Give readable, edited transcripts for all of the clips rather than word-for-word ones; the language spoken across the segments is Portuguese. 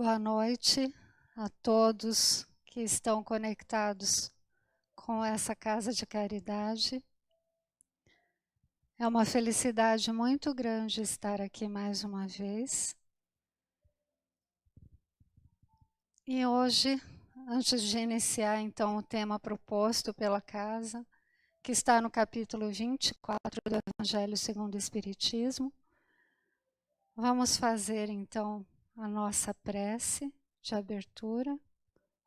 Boa noite a todos que estão conectados com essa casa de caridade. É uma felicidade muito grande estar aqui mais uma vez. E hoje, antes de iniciar então o tema proposto pela casa, que está no capítulo 24 do Evangelho segundo o Espiritismo, vamos fazer então a nossa prece de abertura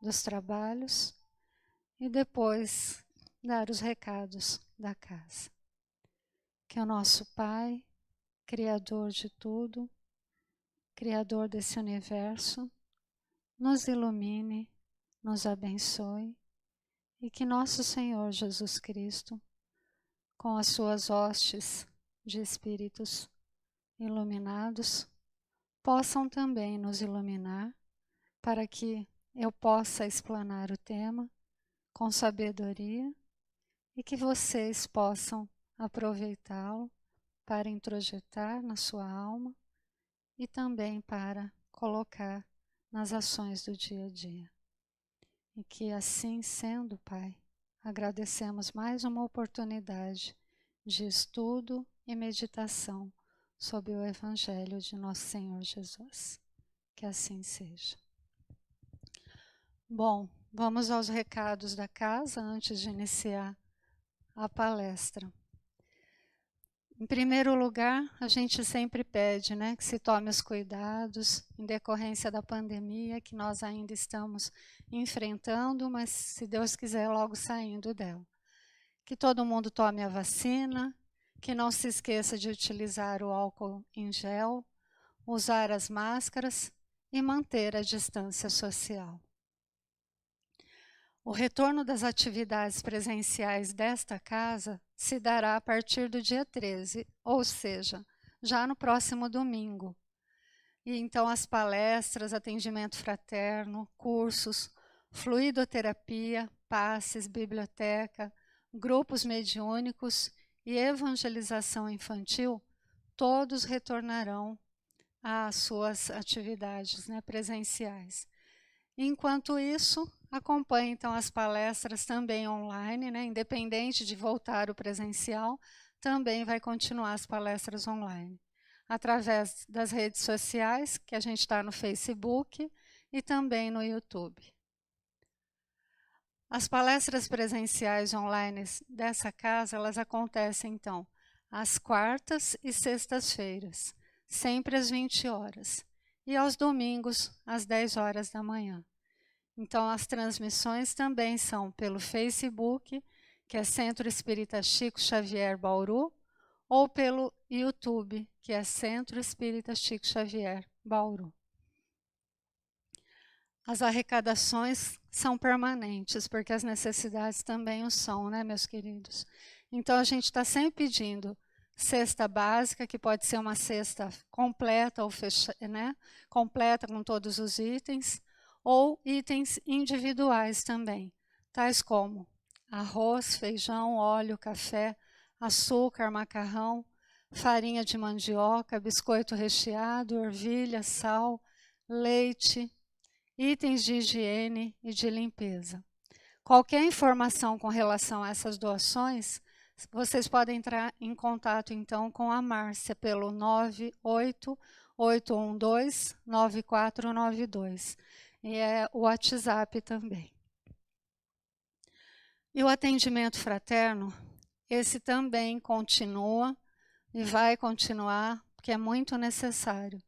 dos trabalhos e depois dar os recados da casa. Que o nosso Pai, Criador de tudo, Criador desse universo, nos ilumine, nos abençoe e que nosso Senhor Jesus Cristo, com as suas hostes de espíritos iluminados, possam também nos iluminar para que eu possa explanar o tema com sabedoria e que vocês possam aproveitá-lo para introjetar na sua alma e também para colocar nas ações do dia a dia. E que assim sendo, Pai, agradecemos mais uma oportunidade de estudo e meditação sobre o Evangelho de nosso Senhor Jesus. Que assim seja. Bom, vamos aos recados da casa antes de iniciar a palestra. Em primeiro lugar, a gente sempre pede, né, que se tome os cuidados em decorrência da pandemia que nós ainda estamos enfrentando, mas se Deus quiser logo saindo dela. Que todo mundo tome a vacina, que não se esqueça de utilizar o álcool em gel, usar as máscaras e manter a distância social. O retorno das atividades presenciais desta casa se dará a partir do dia 13, ou seja, já no próximo domingo. E então as palestras, atendimento fraterno, cursos, fluidoterapia, passes, biblioteca, grupos mediúnicos e evangelização infantil, todos retornarão às suas atividades, né, presenciais. Enquanto isso, acompanhe então as palestras também online, né? Independente de voltar o presencial, também vai continuar as palestras online, através das redes sociais, que a gente está no Facebook e também no YouTube. As palestras presenciais online dessa casa, elas acontecem então às quartas e sextas-feiras, sempre às 20 horas, e aos domingos às 10 horas da manhã. Então, as transmissões também são pelo Facebook, que é Centro Espírita Chico Xavier Bauru, ou pelo YouTube, que é Centro Espírita Chico Xavier Bauru. As arrecadações são permanentes, porque as necessidades também o são, né, meus queridos? Então, a gente está sempre pedindo cesta básica, que pode ser uma cesta completa, ou né, completa com todos os itens, ou itens individuais também, tais como arroz, feijão, óleo, café, açúcar, macarrão, farinha de mandioca, biscoito recheado, ervilha, sal, leite, itens de higiene e de limpeza. Qualquer informação com relação a essas doações, vocês podem entrar em contato então com a Márcia pelo 98812-9492. E é o WhatsApp também. E o atendimento fraterno, esse também continua e vai continuar, porque é muito necessário.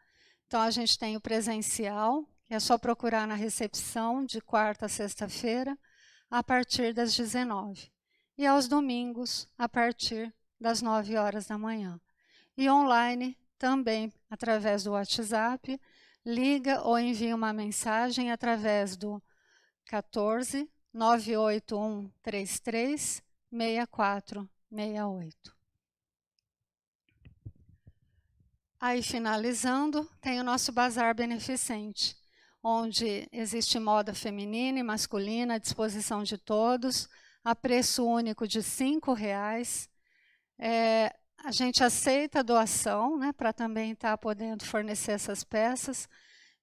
Então, a gente tem o presencial, que é só procurar na recepção de quarta a sexta-feira, a partir das 19h. E aos domingos, a partir das 9 horas da manhã. E online, também através do WhatsApp, liga ou envia uma mensagem através do 14 981 33 6468. Aí, finalizando, tem o nosso bazar beneficente, onde existe moda feminina e masculina à disposição de todos, a preço único de R$5. A gente aceita doação, né, para também estar podendo fornecer essas peças.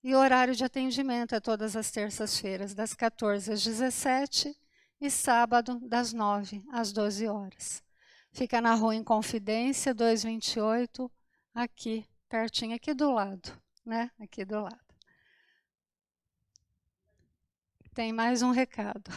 E o horário de atendimento é todas as terças-feiras, das 14 às 17 e sábado, das 9 às 12 horas. Fica na Rua Inconfidência, 228, aqui, pertinho, aqui do lado, né? Aqui do lado. Tem mais um recado.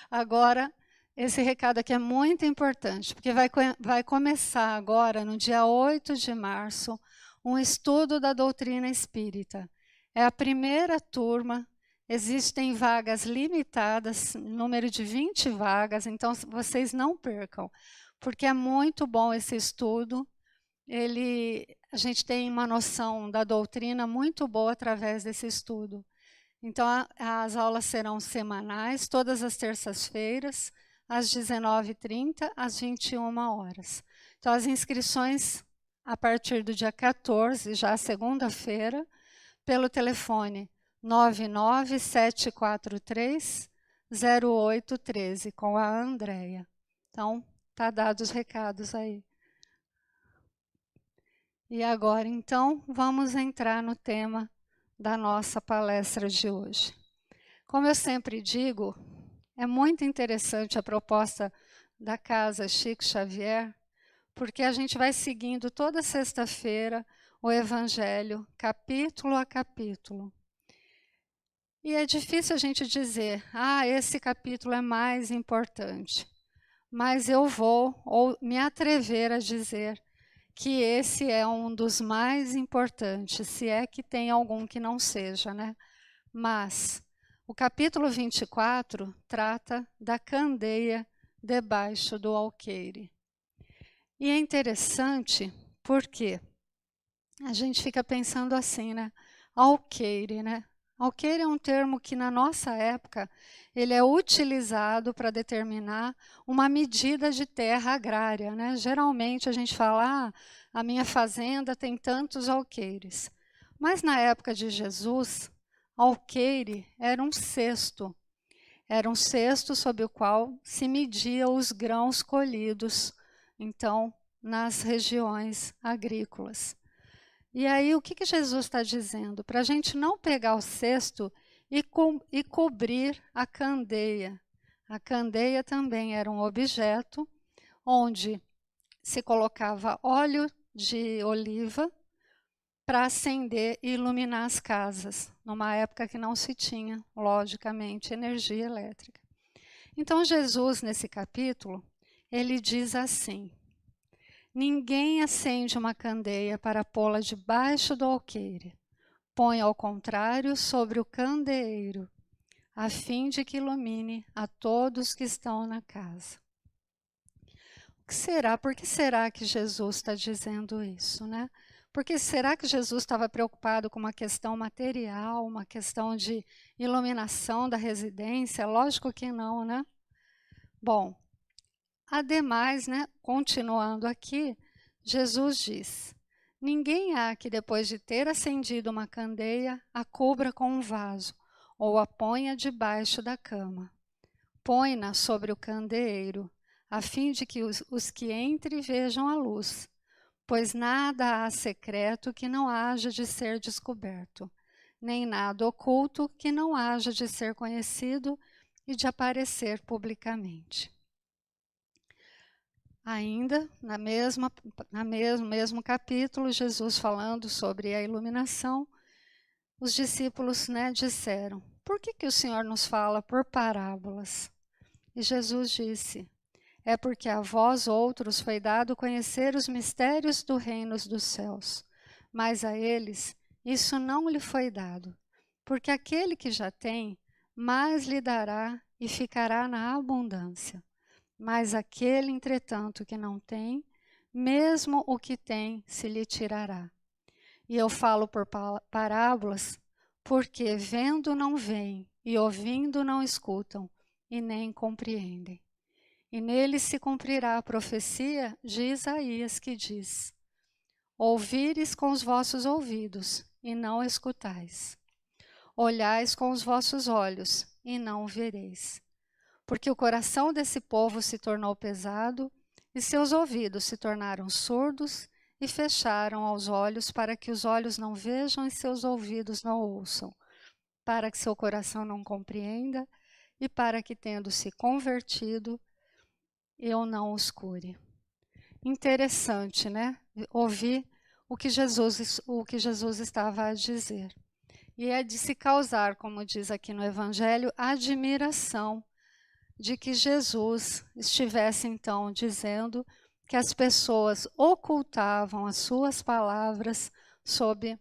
Agora, esse recado aqui é muito importante, porque vai começar agora, no dia 8 de março, um estudo da doutrina espírita. É a primeira turma, existem vagas limitadas, número de 20 vagas, então vocês não percam, porque é muito bom esse estudo. A gente tem uma noção da doutrina muito boa através desse estudo. Então, as aulas serão semanais, todas as terças-feiras, às 19h30, às 21 horas. Então, as inscrições, a partir do dia 14, já segunda-feira, pelo telefone 99743-0813, com a Andréia. Então, tá dado os recados aí. E agora, então, vamos entrar no tema da nossa palestra de hoje. Como eu sempre digo, é muito interessante a proposta da Casa Chico Xavier, porque a gente vai seguindo toda sexta-feira o Evangelho, capítulo a capítulo. E é difícil a gente dizer, esse capítulo é mais importante. Mas eu vou me atrever a dizer que esse é um dos mais importantes, se é que tem algum que não seja, né? Mas o capítulo 24 trata da candeia debaixo do alqueire. E é interessante porque a gente fica pensando assim, né? Alqueire, né? Alqueire é um termo que na nossa época ele é utilizado para determinar uma medida de terra agrária, né? Geralmente a gente fala, a minha fazenda tem tantos alqueires. Mas na época de Jesus, alqueire era um cesto sob o qual se media os grãos colhidos, então, nas regiões agrícolas. E aí, o que Jesus está dizendo? Para a gente não pegar o cesto e cobrir a candeia. A candeia também era um objeto onde se colocava óleo de oliva para acender e iluminar as casas, numa época que não se tinha, logicamente, energia elétrica. Então, Jesus, nesse capítulo, ele diz assim: ninguém acende uma candeia para pô-la debaixo do alqueire. Põe, ao contrário, sobre o candeeiro, a fim de que ilumine a todos que estão na casa. O que será? Por que será que Jesus está dizendo isso, né? Porque será que Jesus estava preocupado com uma questão material, uma questão de iluminação da residência? Lógico que não, né? Bom, ademais, né, continuando aqui, Jesus diz: ninguém há que depois de ter acendido uma candeia, a cubra com um vaso, ou a ponha debaixo da cama. Põe-na sobre o candeeiro, a fim de que os que entrem vejam a luz. Pois nada há secreto que não haja de ser descoberto, nem nada oculto que não haja de ser conhecido e de aparecer publicamente. Ainda, no mesmo capítulo, Jesus falando sobre a iluminação, os discípulos, né, disseram: por que o Senhor nos fala por parábolas? E Jesus disse: é porque a vós outros foi dado conhecer os mistérios do reino dos céus, mas a eles isso não lhe foi dado, porque aquele que já tem, mais lhe dará e ficará na abundância. Mas aquele, entretanto, que não tem, mesmo o que tem se lhe tirará. E eu falo por parábolas, porque vendo não veem, e ouvindo não escutam, e nem compreendem. E nele se cumprirá a profecia de Isaías, que diz: ouvires com os vossos ouvidos, e não escutais. Olhais com os vossos olhos, e não vereis. Porque o coração desse povo se tornou pesado, e seus ouvidos se tornaram surdos, e fecharam os olhos para que os olhos não vejam e seus ouvidos não ouçam, para que seu coração não compreenda e para que, tendo se convertido, eu não os cure. Interessante, né? Ouvir o que Jesus estava a dizer. E é de se causar, como diz aqui no Evangelho, admiração de que Jesus estivesse então dizendo que as pessoas ocultavam as suas palavras sob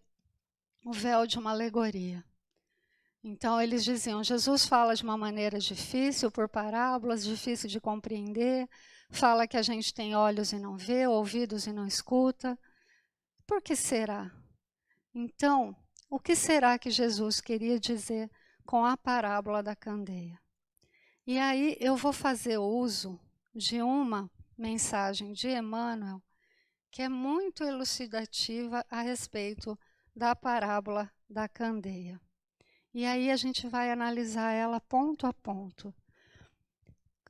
o véu de uma alegoria. Então eles diziam, Jesus fala de uma maneira difícil, por parábolas, difícil de compreender, fala que a gente tem olhos e não vê, ouvidos e não escuta. Por que será? Então, o que será que Jesus queria dizer com a parábola da candeia? E aí eu vou fazer uso de uma mensagem de Emmanuel que é muito elucidativa a respeito da parábola da candeia. E aí a gente vai analisar ela ponto a ponto.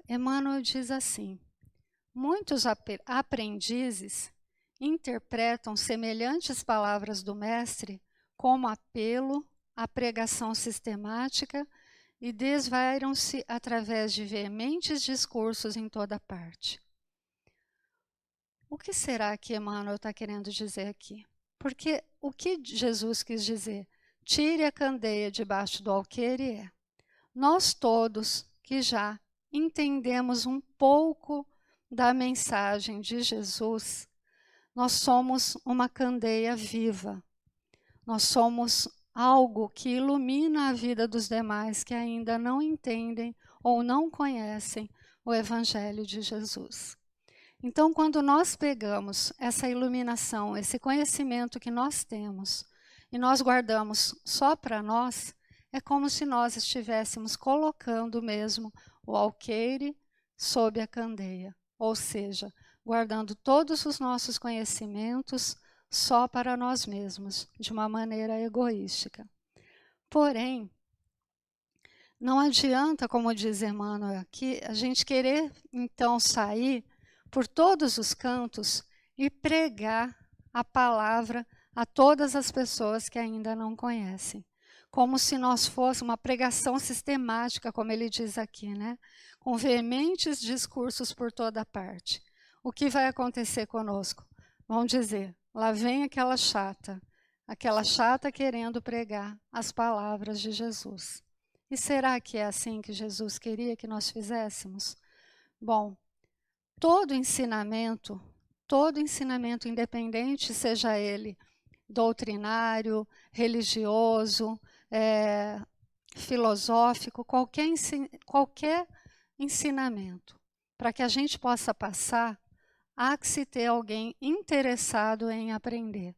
Emmanuel diz assim: muitos aprendizes interpretam semelhantes palavras do mestre como apelo à pregação sistemática e desvairam-se através de veementes discursos em toda parte. O que será que Emmanuel está querendo dizer aqui? Porque o que Jesus quis dizer? Tire a candeia debaixo do alqueire é: nós todos que já entendemos um pouco da mensagem de Jesus, nós somos uma candeia viva. Nós somos algo que ilumina a vida dos demais que ainda não entendem ou não conhecem o Evangelho de Jesus. Então, quando nós pegamos essa iluminação, esse conhecimento que nós temos, e nós guardamos só para nós, é como se nós estivéssemos colocando mesmo o alqueire sob a candeia, ou seja, guardando todos os nossos conhecimentos só para nós mesmos, de uma maneira egoística. Porém, não adianta, como diz Emmanuel aqui, a gente querer então sair por todos os cantos e pregar a palavra a todas as pessoas que ainda não conhecem. Como se nós fôssemos uma pregação sistemática, como ele diz aqui, né? Com veementes discursos por toda parte. O que vai acontecer conosco? Vão dizer, lá vem aquela chata querendo pregar as palavras de Jesus. E será que é assim que Jesus queria que nós fizéssemos? Bom, todo ensinamento independente, seja ele doutrinário, religioso, filosófico, qualquer ensinamento, para que a gente possa passar, há que se ter alguém interessado em aprender.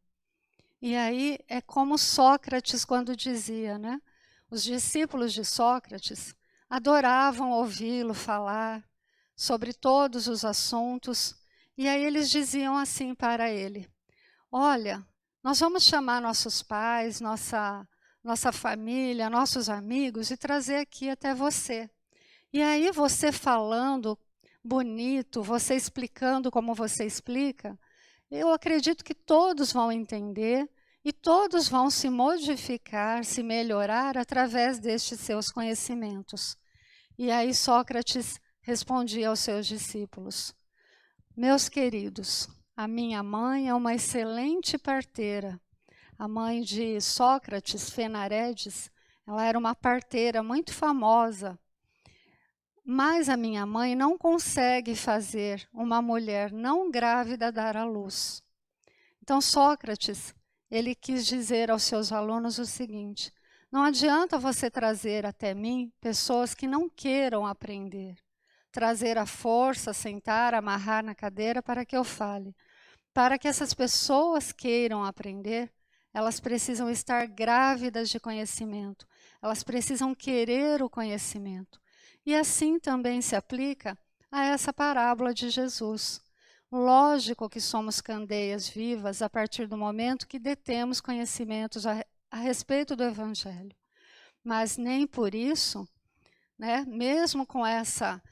E aí é como Sócrates quando dizia, né? Os discípulos de Sócrates adoravam ouvi-lo falar sobre todos os assuntos, e aí eles diziam assim para ele: olha, nós vamos chamar nossos pais, nossa família, nossos amigos e trazer aqui até você. E aí você falando bonito, você explicando como você explica, eu acredito que todos vão entender e todos vão se modificar, se melhorar através destes seus conhecimentos. E aí Sócrates respondia aos seus discípulos: meus queridos, a minha mãe é uma excelente parteira. A mãe de Sócrates, Fenaredes, ela era uma parteira muito famosa. Mas a minha mãe não consegue fazer uma mulher não grávida dar à luz. Então Sócrates, ele quis dizer aos seus alunos o seguinte: não adianta você trazer até mim pessoas que não queiram aprender. Trazer à força, sentar, amarrar na cadeira para que eu fale. Para que essas pessoas queiram aprender, elas precisam estar grávidas de conhecimento. Elas precisam querer o conhecimento. E assim também se aplica a essa parábola de Jesus. Lógico que somos candeias vivas a partir do momento que detemos conhecimentos a respeito do Evangelho. Mas nem por isso, né, mesmo com essa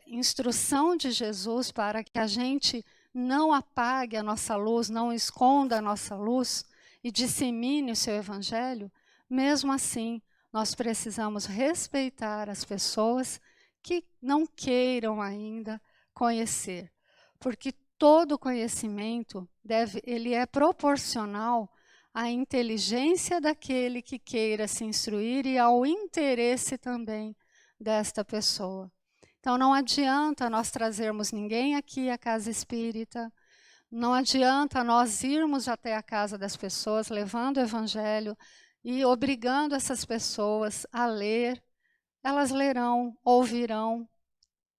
instrução de Jesus para que a gente não apague a nossa luz, não esconda a nossa luz e dissemine o seu evangelho, mesmo assim, nós precisamos respeitar as pessoas que não queiram ainda conhecer, porque todo conhecimento ele é proporcional à inteligência daquele que queira se instruir e ao interesse também desta pessoa. Então não adianta nós trazermos ninguém aqui à casa espírita, não adianta nós irmos até a casa das pessoas levando o evangelho e obrigando essas pessoas a ler. Elas lerão, ouvirão,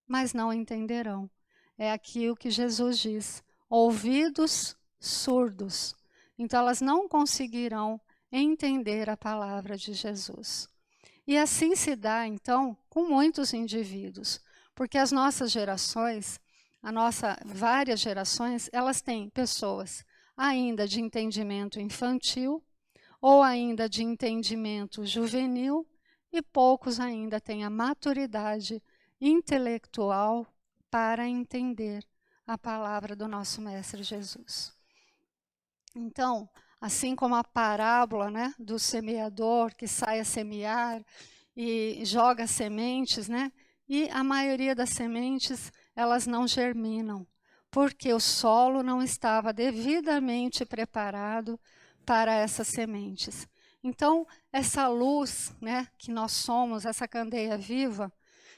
mas não entenderão. É aqui o que Jesus diz: ouvidos surdos. Então elas não conseguirão entender a palavra de Jesus. E assim se dá, então, com muitos indivíduos, porque as nossas gerações, várias gerações, elas têm pessoas ainda de entendimento infantil ou ainda de entendimento juvenil e poucos ainda têm a maturidade intelectual para entender a palavra do nosso Mestre Jesus. Então, assim como a parábola, né, do semeador que sai a semear e joga sementes, né, e a maioria das sementes elas não germinam, porque o solo não estava devidamente preparado para essas sementes. Então, essa luz, né, que nós somos, essa candeia viva,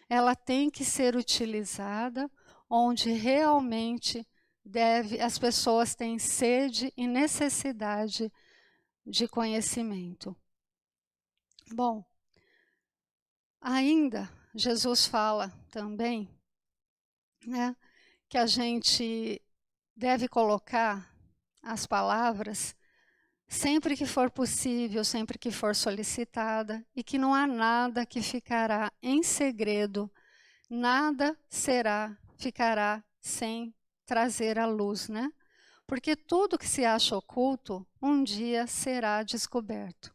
ela tem que ser utilizada onde realmente as pessoas têm sede e necessidade de conhecimento. Bom, ainda Jesus fala também, né, que a gente deve colocar as palavras sempre que for possível, sempre que for solicitada, e que não há nada que ficará em segredo, nada ficará sem trazer à luz, né? Porque tudo que se acha oculto, um dia será descoberto.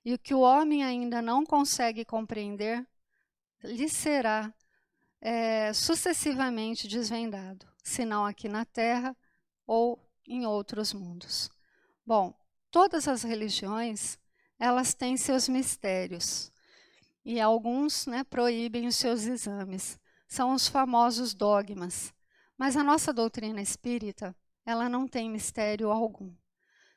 E o que o homem ainda não consegue compreender, lhe será sucessivamente desvendado, se não aqui na Terra ou em outros mundos. Bom, todas as religiões, elas têm seus mistérios. E alguns, né, proíbem os seus exames. São os famosos dogmas. Mas a nossa doutrina espírita, ela não tem mistério algum.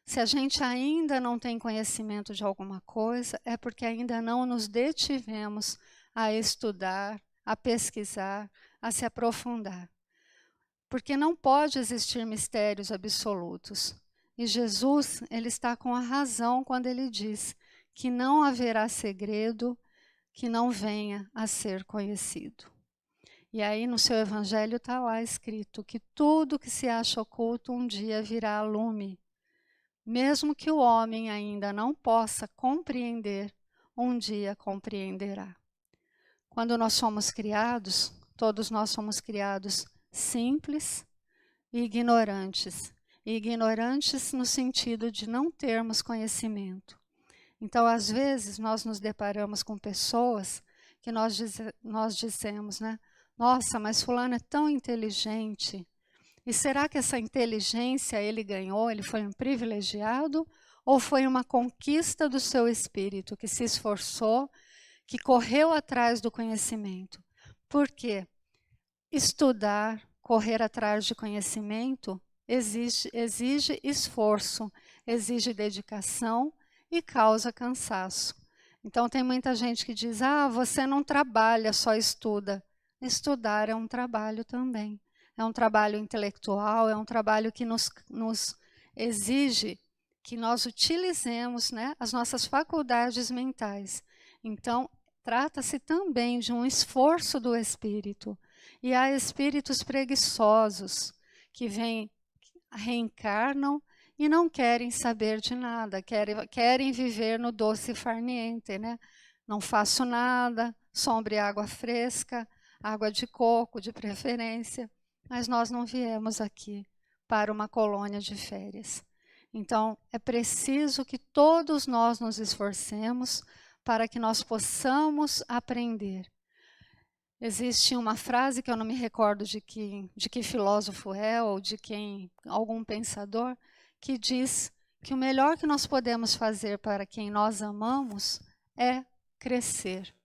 Se a gente ainda não tem conhecimento de alguma coisa, é porque ainda não nos detivemos a estudar, a pesquisar, a se aprofundar. Porque não pode existir mistérios absolutos. E Jesus, ele está com a razão quando ele diz que não haverá segredo que não venha a ser conhecido. E aí no seu evangelho está lá escrito que tudo que se acha oculto um dia virá a lume. Mesmo que o homem ainda não possa compreender, um dia compreenderá. Quando nós somos criados, todos nós somos criados simples e ignorantes. E ignorantes no sentido de não termos conhecimento. Então, às vezes, nós nos deparamos com pessoas que nós dizemos, né? Nossa, mas fulano é tão inteligente. E será que essa inteligência ele ganhou, ele foi um privilegiado? Ou foi uma conquista do seu espírito, que se esforçou, que correu atrás do conhecimento? Por quê? Estudar, correr atrás de conhecimento, exige esforço, exige dedicação e causa cansaço. Então tem muita gente que diz, você não trabalha, só estuda. Estudar é um trabalho também. É um trabalho intelectual, é um trabalho que nos exige que nós utilizemos, né, as nossas faculdades mentais. Então, trata-se também de um esforço do espírito. E há espíritos preguiçosos que reencarnam e não querem saber de nada, querem viver no doce farniente, né? Não faço nada, sombra e água fresca, água de coco de preferência, mas nós não viemos aqui para uma colônia de férias. Então, é preciso que todos nós nos esforcemos para que nós possamos aprender. Existe uma frase que eu não me recordo de que filósofo é ou de quem, algum pensador, que diz que o melhor que nós podemos fazer para quem nós amamos é crescer.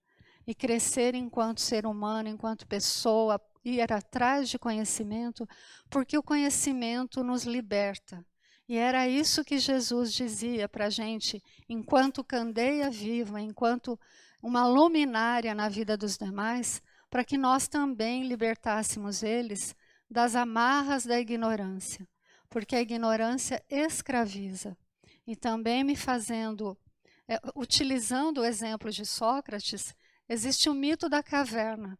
E crescer enquanto ser humano, enquanto pessoa, ir atrás de conhecimento, porque o conhecimento nos liberta. E era isso que Jesus dizia para a gente, enquanto candeia viva, enquanto uma luminária na vida dos demais, para que nós também libertássemos eles das amarras da ignorância, porque a ignorância escraviza. E também me fazendo, utilizando o exemplo de Sócrates, existe o mito da caverna.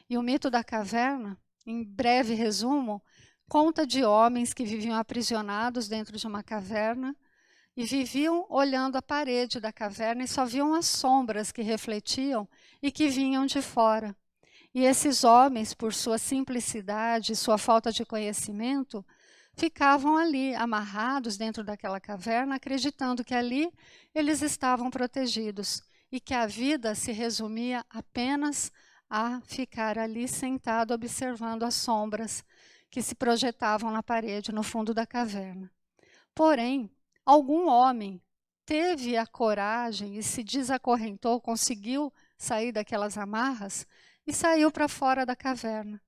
E o mito da caverna, em breve resumo, conta de homens que viviam aprisionados dentro de uma caverna e viviam olhando a parede da caverna e só viam as sombras que refletiam e que vinham de fora. E esses homens, por sua simplicidade, sua falta de conhecimento, ficavam ali, amarrados dentro daquela caverna, acreditando que ali eles estavam protegidos e que a vida se resumia apenas a ficar ali sentado observando as sombras que se projetavam na parede, no fundo da caverna. Porém, algum homem teve a coragem e se desacorrentou, conseguiu sair daquelas amarras e saiu para fora da caverna.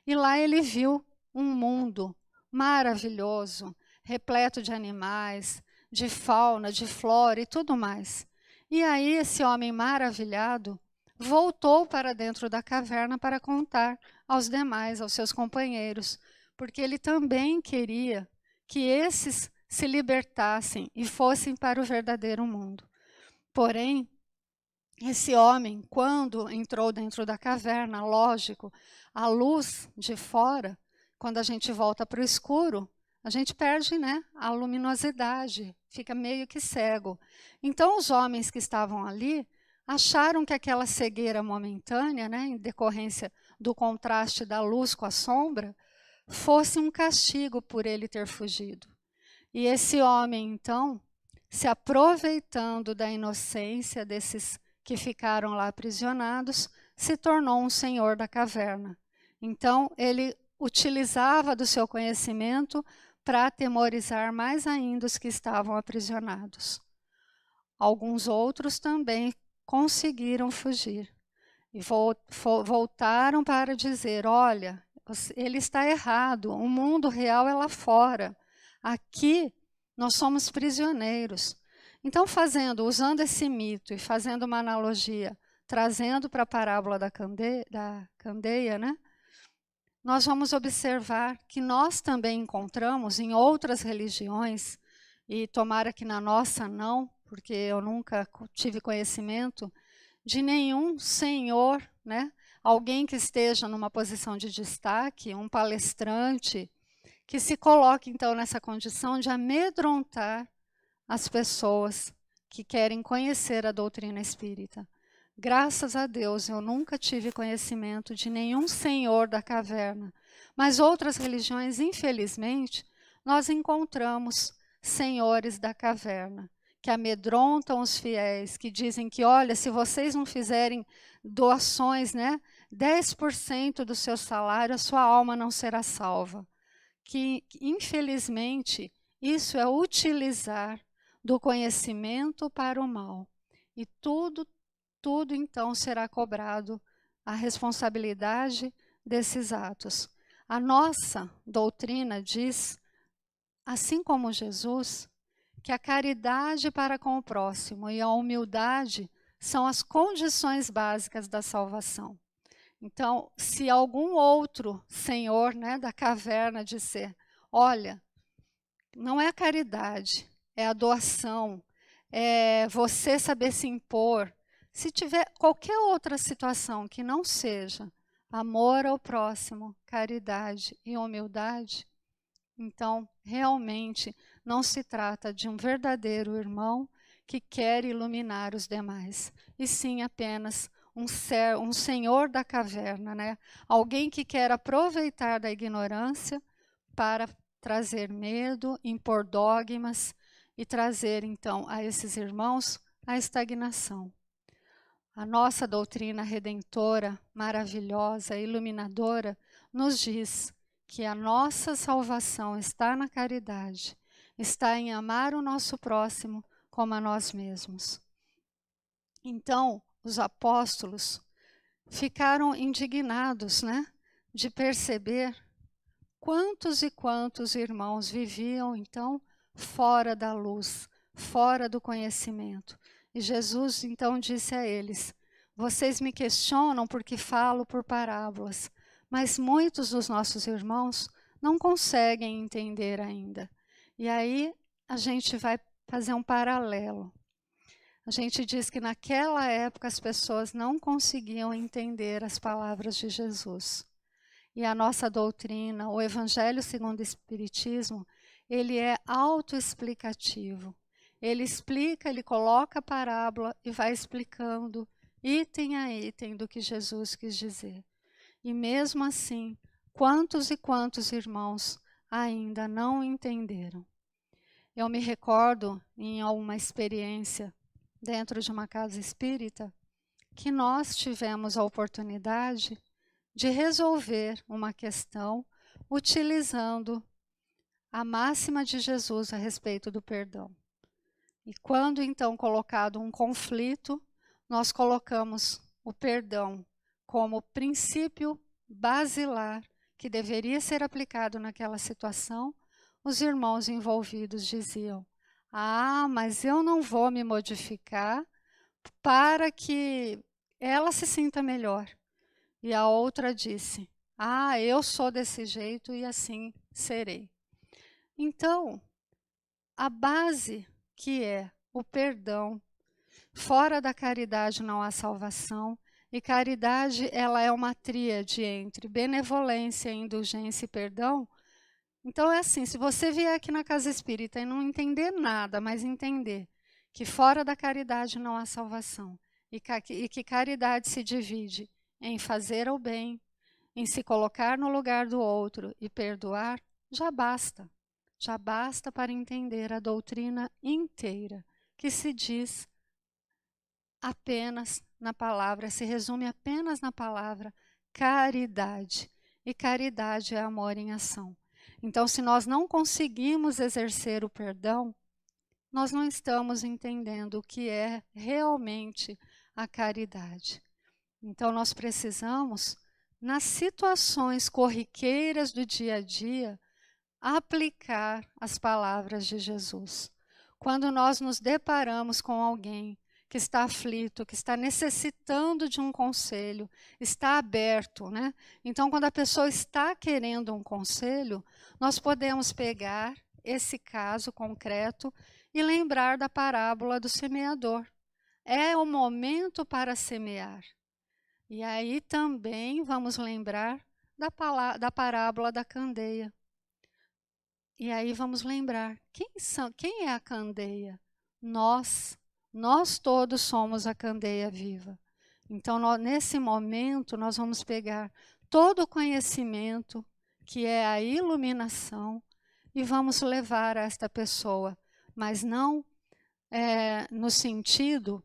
E lá ele viu um mundo maravilhoso, repleto de animais, de fauna, de flora e tudo mais. E aí esse homem maravilhado voltou para dentro da caverna para contar aos demais, aos seus companheiros, porque ele também queria que esses se libertassem e fossem para o verdadeiro mundo. Porém, esse homem, quando entrou dentro da caverna, lógico, a luz de fora, quando a gente volta para o escuro, a gente perde, né, a luminosidade, fica meio que cego. Então, os homens que estavam ali acharam que aquela cegueira momentânea, né, em decorrência do contraste da luz com a sombra, fosse um castigo por ele ter fugido. E esse homem, então, se aproveitando da inocência desses que ficaram lá aprisionados, se tornou um senhor da caverna. Então, ele utilizava do seu conhecimento para atemorizar mais ainda os que estavam aprisionados. Alguns outros também conseguiram fugir e voltaram para dizer, olha, ele está errado, o mundo real é lá fora. Aqui nós somos prisioneiros. Então, usando esse mito e fazendo uma analogia, trazendo para a parábola da candeia, né? Nós vamos observar que nós também encontramos em outras religiões, e tomara que na nossa não, porque eu nunca tive conhecimento de nenhum senhor, né? Alguém que esteja numa posição de destaque, um palestrante, que se coloque então nessa condição de amedrontar as pessoas que querem conhecer a doutrina espírita. Graças a Deus, eu nunca tive conhecimento de nenhum senhor da caverna, mas outras religiões, infelizmente, nós encontramos senhores da caverna, que amedrontam os fiéis, que dizem que, olha, se vocês não fizerem doações, né, 10% do seu salário, a sua alma não será salva. Que, infelizmente, isso é utilizar do conhecimento para o mal. E tudo então será cobrado a responsabilidade desses atos. A nossa doutrina diz, assim como Jesus, que a caridade para com o próximo e a humildade são as condições básicas da salvação. Então, se algum outro senhor, né, da caverna disser, olha, não é a caridade, é a doação, é você saber se impor. Se tiver qualquer outra situação que não seja amor ao próximo, caridade e humildade, então realmente não se trata de um verdadeiro irmão que quer iluminar os demais, e sim apenas um senhor da caverna, né? Alguém que quer aproveitar da ignorância para trazer medo, impor dogmas e trazer, então, a esses irmãos a estagnação. A nossa doutrina redentora, maravilhosa, iluminadora, nos diz que a nossa salvação está na caridade, está em amar o nosso próximo como a nós mesmos. Então, os apóstolos ficaram indignados, né, de perceber quantos e quantos irmãos viviam, então, fora da luz, fora do conhecimento. E Jesus, então, disse a eles: vocês me questionam porque falo por parábolas, mas muitos dos nossos irmãos não conseguem entender ainda. E aí a gente vai fazer um paralelo. A gente diz que naquela época as pessoas não conseguiam entender as palavras de Jesus. E a nossa doutrina, o Evangelho segundo o Espiritismo, ele é autoexplicativo. Ele explica, ele coloca a parábola e vai explicando item a item do que Jesus quis dizer. E mesmo assim, quantos e quantos irmãos ainda não entenderam? Eu me recordo em alguma experiência dentro de uma casa espírita que nós tivemos a oportunidade de resolver uma questão utilizando a máxima de Jesus a respeito do perdão. E quando então colocado um conflito, nós colocamos o perdão como princípio basilar que deveria ser aplicado naquela situação. Os irmãos envolvidos diziam: ah, mas eu não vou me modificar para que ela se sinta melhor. E a outra disse: ah, eu sou desse jeito e assim serei. Então, a base que é o perdão, fora da caridade não há salvação, e caridade ela é uma tríade entre benevolência, indulgência e perdão. Então é assim, se você vier aqui na casa espírita e não entender nada, mas entender que fora da caridade não há salvação, e que caridade se divide em fazer o bem, em se colocar no lugar do outro e perdoar, já basta. Já basta para entender a doutrina inteira, que se diz apenas na palavra, se resume apenas na palavra caridade. E caridade é amor em ação. Então, se nós não conseguimos exercer o perdão, nós não estamos entendendo o que é realmente a caridade. Então, nós precisamos, nas situações corriqueiras do dia a dia, aplicar as palavras de Jesus. Quando nós nos deparamos com alguém que está aflito, que está necessitando de um conselho, está aberto, né? Então, quando a pessoa está querendo um conselho, nós podemos pegar esse caso concreto e lembrar da parábola do semeador. É o momento para semear. E aí também vamos lembrar da parábola da candeia. E aí vamos lembrar, quem é a candeia? Nós todos somos a candeia viva. Então, nesse momento, nós vamos pegar todo o conhecimento, que é a iluminação, e vamos levar a esta pessoa, mas não no sentido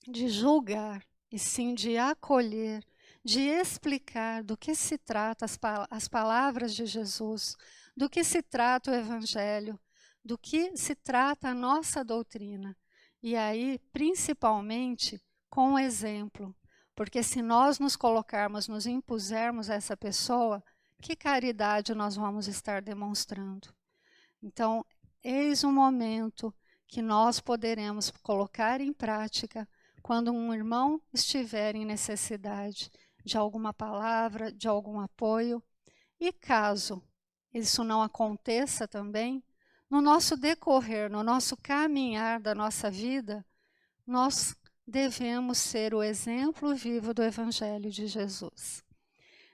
de julgar, e sim de acolher, de explicar do que se trata as palavras de Jesus, do que se trata o Evangelho, do que se trata a nossa doutrina. E aí, principalmente, com o exemplo. Porque se nós nos colocarmos, nos impusermos a essa pessoa, que caridade nós vamos estar demonstrando? Então, eis um momento que nós poderemos colocar em prática quando um irmão estiver em necessidade de alguma palavra, de algum apoio. E caso isso não aconteça também, no nosso decorrer, no nosso caminhar da nossa vida, nós devemos ser o exemplo vivo do Evangelho de Jesus.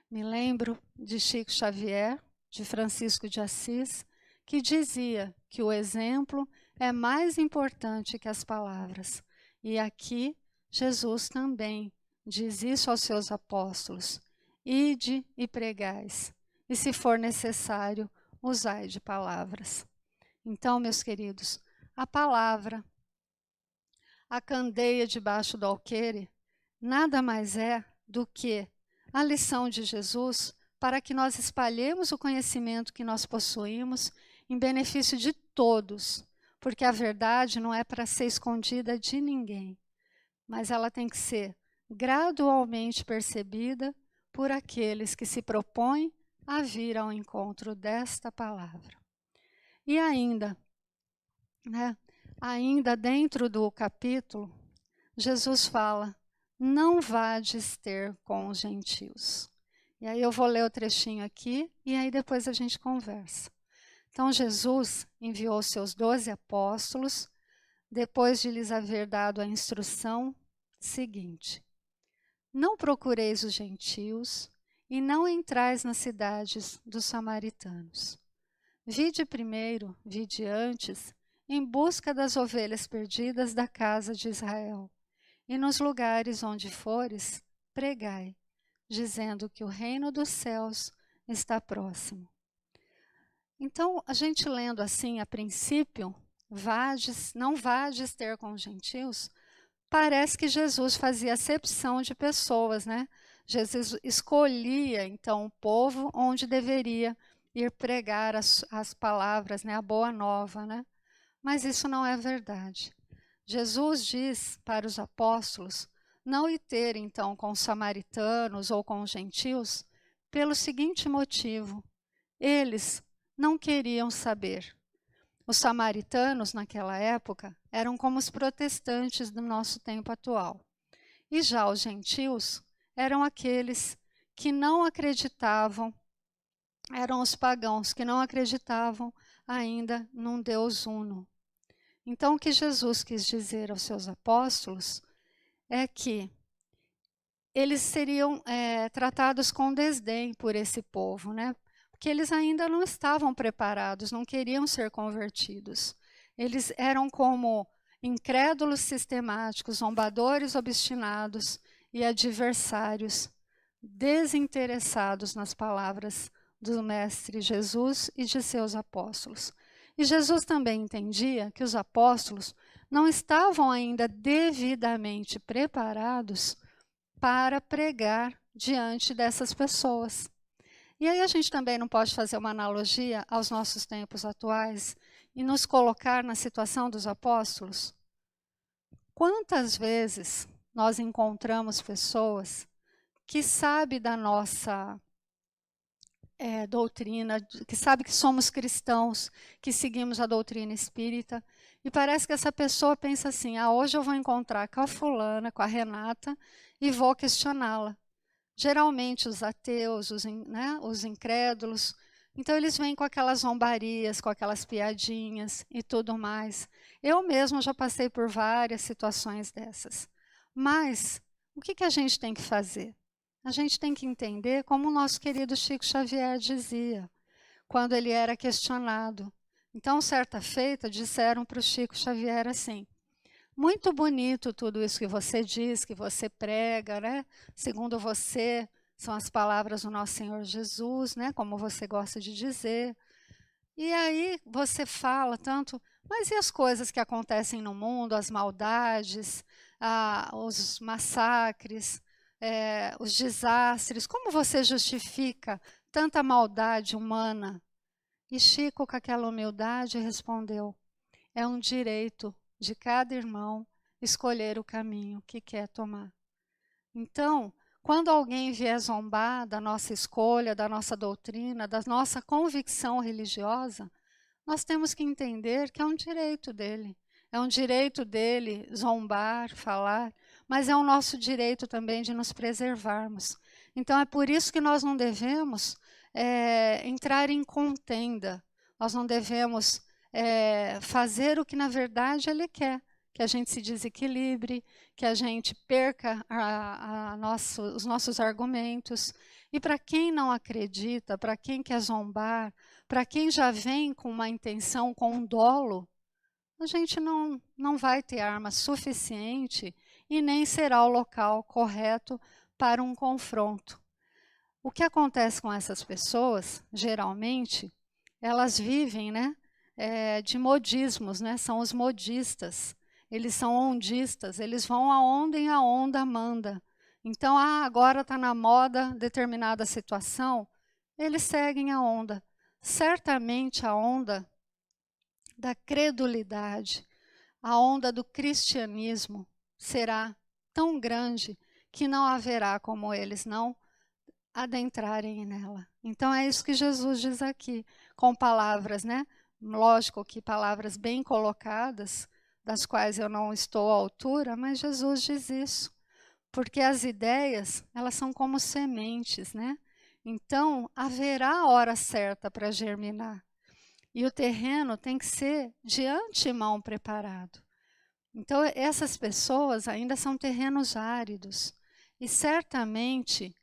Me lembro de Chico Xavier, de Francisco de Assis, que dizia que o exemplo é mais importante que as palavras. E aqui Jesus também diz isso aos seus apóstolos: ide e pregais, e se for necessário, usai de palavras. Então, meus queridos, a palavra, a candeia debaixo do alqueire, nada mais é do que a lição de Jesus para que nós espalhemos o conhecimento que nós possuímos em benefício de todos, porque a verdade não é para ser escondida de ninguém, mas ela tem que ser gradualmente percebida por aqueles que se propõem a vir ao encontro desta palavra. E ainda, ainda dentro do capítulo, Jesus fala: não vades ter com os gentios. E aí eu vou ler o trechinho aqui e aí depois a gente conversa. Então Jesus enviou seus 12 apóstolos, depois de lhes haver dado a instrução seguinte: não procureis os gentios e não entrais nas cidades dos samaritanos. Vide primeiro, vide antes, em busca das ovelhas perdidas da casa de Israel. E nos lugares onde fores, pregai, dizendo que o reino dos céus está próximo. Então, a gente lendo assim, a princípio, não vades ter com os gentios, parece que Jesus fazia acepção de pessoas, né? Jesus escolhia, então, o povo onde deveria ir pregar as palavras, né? A boa nova, né? Mas isso não é verdade. Jesus diz para os apóstolos não ir ter, então, com os samaritanos ou com os gentios, pelo seguinte motivo: eles não queriam saber. Os samaritanos, naquela época, eram como os protestantes do nosso tempo atual. E já os gentios eram aqueles que não acreditavam, eram os pagãos que não acreditavam ainda num Deus uno. Então, o que Jesus quis dizer aos seus apóstolos é que eles seriam tratados com desdém por esse povo, né? Porque eles ainda não estavam preparados, não queriam ser convertidos. Eles eram como incrédulos sistemáticos, zombadores obstinados e adversários, desinteressados nas palavras do Mestre Jesus e de seus apóstolos. E Jesus também entendia que os apóstolos não estavam ainda devidamente preparados para pregar diante dessas pessoas. E aí a gente também não pode fazer uma analogia aos nossos tempos atuais e nos colocar na situação dos apóstolos? Quantas vezes nós encontramos pessoas que sabem da nossa doutrina, que sabe que somos cristãos, que seguimos a doutrina espírita, e parece que essa pessoa pensa assim: hoje eu vou encontrar com a fulana, com a Renata, e vou questioná-la. Geralmente os ateus, os incrédulos, então eles vêm com aquelas zombarias, com aquelas piadinhas e tudo mais. Eu mesma já passei por várias situações dessas. Mas o que a gente tem que fazer? A gente tem que entender como o nosso querido Chico Xavier dizia, quando ele era questionado. Então, certa feita, disseram para o Chico Xavier assim: muito bonito tudo isso que você diz, que você prega, né? Segundo você, são as palavras do nosso Senhor Jesus, né? Como você gosta de dizer. E aí você fala tanto, mas e as coisas que acontecem no mundo, as maldades, os massacres, os desastres, como você justifica tanta maldade humana? E Chico, com aquela humildade, respondeu: é um direito de cada irmão escolher o caminho que quer tomar. Então, quando alguém vier zombar da nossa escolha, da nossa doutrina, da nossa convicção religiosa, nós temos que entender que é um direito dele. É um direito dele zombar, falar, mas é o nosso direito também de nos preservarmos. Então, é por isso que nós não devemos entrar em contenda, nós não devemos fazer o que, na verdade, ele quer. Que a gente se desequilibre, que a gente perca os nossos argumentos. E para quem não acredita, para quem quer zombar, para quem já vem com uma intenção, com um dolo, a gente não vai ter arma suficiente e nem será o local correto para um confronto. O que acontece com essas pessoas, geralmente, elas vivem de modismos, são os modistas. Eles são ondistas, eles vão aonde a onda manda. Então, agora está na moda determinada situação, eles seguem a onda. Certamente a onda da credulidade, a onda do cristianismo será tão grande que não haverá como eles não adentrarem nela. Então é isso que Jesus diz aqui, com palavras, né? Lógico que palavras bem colocadas, das quais eu não estou à altura, mas Jesus diz isso. Porque as ideias, elas são como sementes, né? Então, haverá a hora certa para germinar. E o terreno tem que ser de antemão preparado. Então, essas pessoas ainda são terrenos áridos. E certamente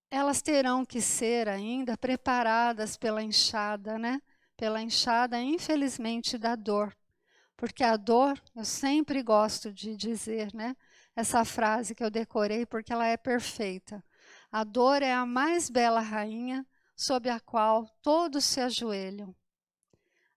elas terão que ser ainda preparadas pela enxada, né? Pela enxada, infelizmente, da dor. Porque a dor, eu sempre gosto de dizer, né? Essa frase que eu decorei porque ela é perfeita. A dor é a mais bela rainha sob a qual todos se ajoelham.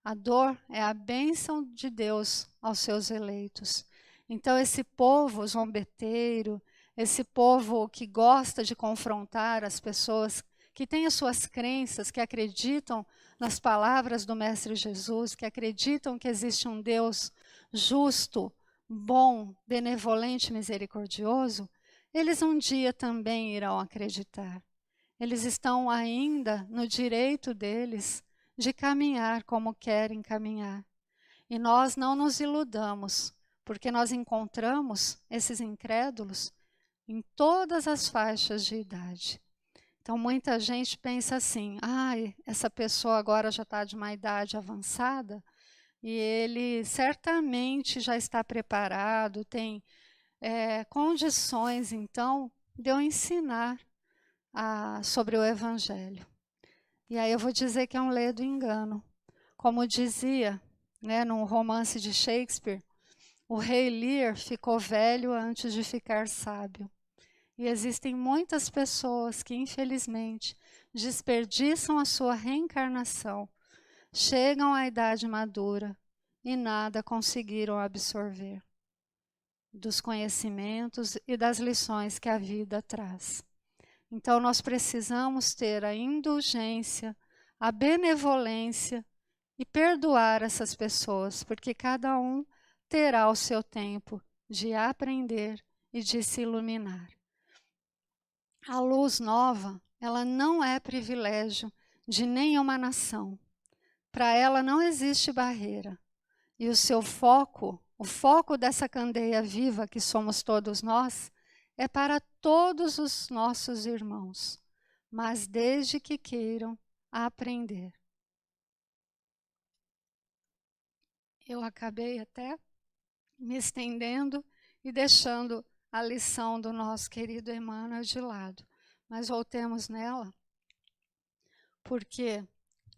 A dor é a bênção de Deus aos seus eleitos. Então esse povo zombeteiro, esse povo que gosta de confrontar as pessoas, que tem as suas crenças, que acreditam nas palavras do Mestre Jesus, que acreditam que existe um Deus justo, bom, benevolente, misericordioso, eles um dia também irão acreditar. Eles estão ainda no direito deles de caminhar como querem caminhar. E nós não nos iludamos, porque nós encontramos esses incrédulos em todas as faixas de idade. Então, muita gente pensa assim, essa pessoa agora já está de uma idade avançada, e ele certamente já está preparado, tem condições, então, de eu ensinar sobre o Evangelho. E aí eu vou dizer que é um ledo engano. Como dizia, né, num romance de Shakespeare, o rei Lear ficou velho antes de ficar sábio. E existem muitas pessoas que, infelizmente, desperdiçam a sua reencarnação, chegam à idade madura e nada conseguiram absorver dos conhecimentos e das lições que a vida traz. Então, nós precisamos ter a indulgência, a benevolência e perdoar essas pessoas, porque cada um terá o seu tempo de aprender e de se iluminar. A luz nova, ela não é privilégio de nenhuma nação. Para ela não existe barreira. E o seu foco, o foco dessa candeia viva que somos todos nós, é para todos os nossos irmãos, mas desde que queiram aprender. Eu acabei até me estendendo e deixando a lição do nosso querido Emmanuel de lado. Mas voltemos nela, porque